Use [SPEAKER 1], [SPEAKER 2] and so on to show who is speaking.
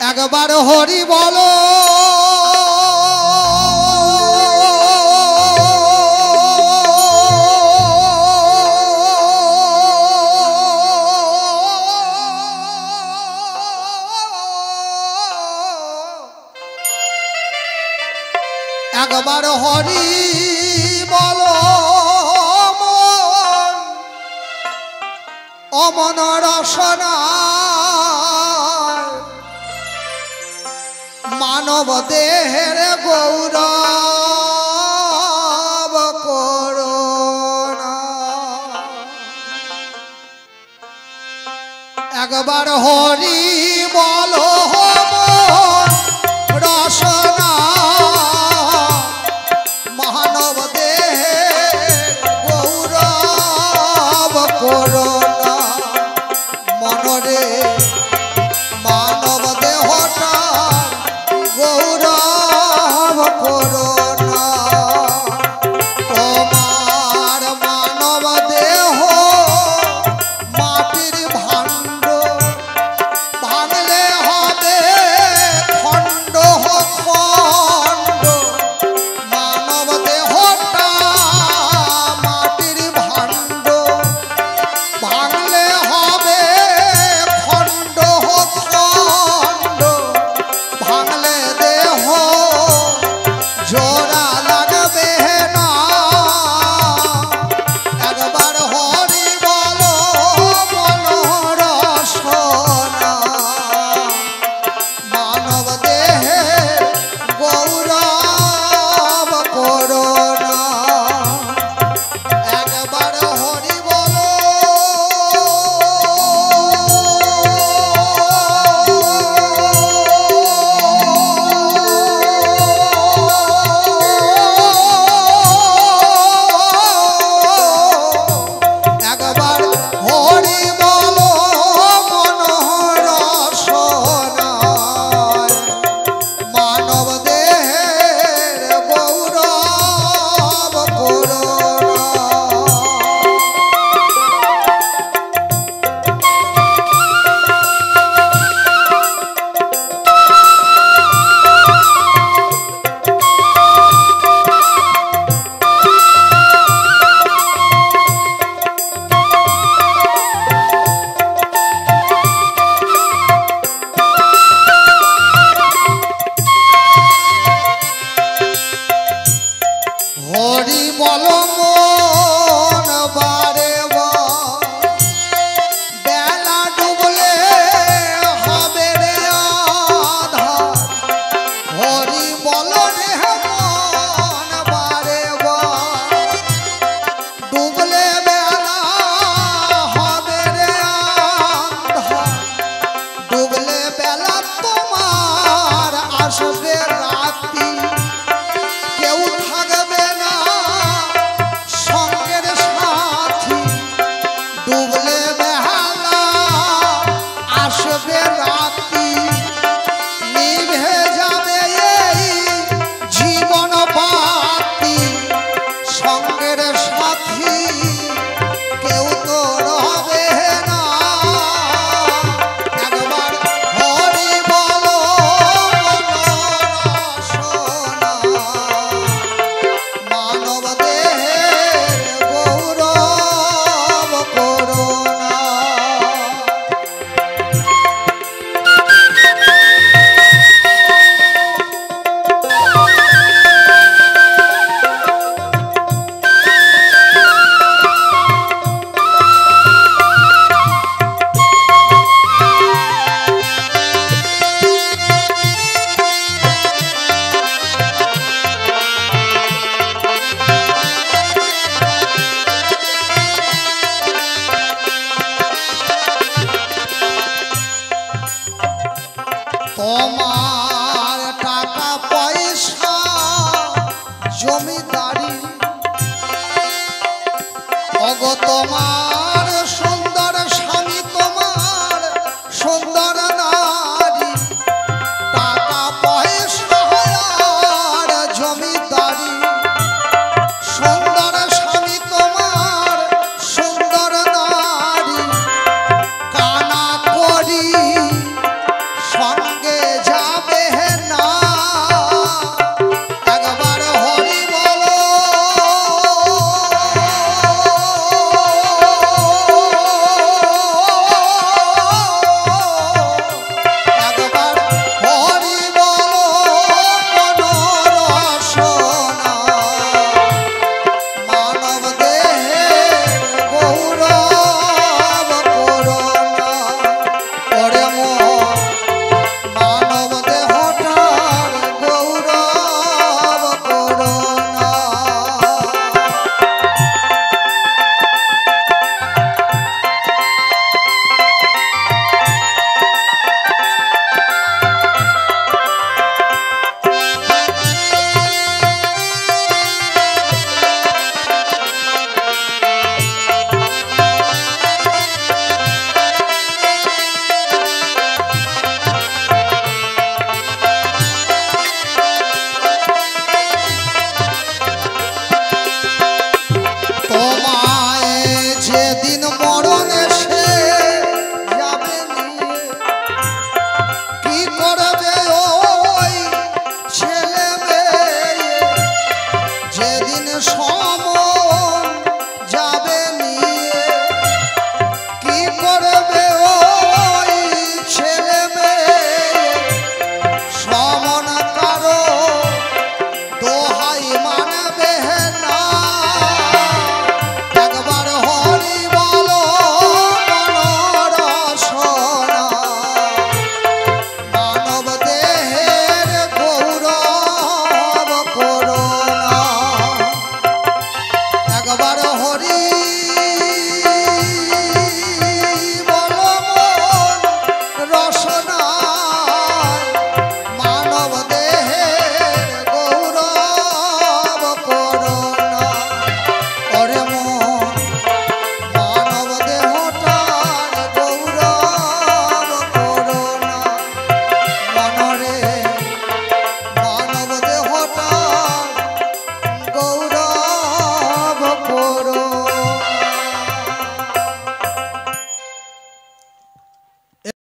[SPEAKER 1] একবার হরি বলো একবার হরি বলো অমন রসনা মানব দেহের গৌরব করোনা একবার হরি বলো রসনা মানব দেহের গৌরব করোনা মনরে মানব দেহটা গৌরব করোনা তোমার মানব দেহ মাটির ভাণ্ড ভাঙলে হবে খণ্ড খণ্ড মানব দেহটা মাটির ভাণ্ড ভাঙলে হবে খণ্ড খণ্ড ভাঙলে দেহ জোড়া লাগবে না একবার হরি বলো মনোরসনা মানব দেহে গৌরব করোনা একবার হরি বলো একবার হরি বলো মনোরসনা মানব দেহের গৌরব করোনা হরি বলো মন বারে বেলা ডুবলে হবে রে আধার হরি বলো রে মন বারে ডুবলে বেলা হবে রে আধার ডুবলে বেলা তোমার আসবে রাতি কেউ থাকবে না সঙ্গের সাথী ডুবলে বেহালা আসবে রাতি নিভে যাবে এই জীবন বাতি সঙ্গের সাথী কেউ তো রবে না একবার হরি বলো মনোরসনা মানব দেহের গৌরব করোনা তোমার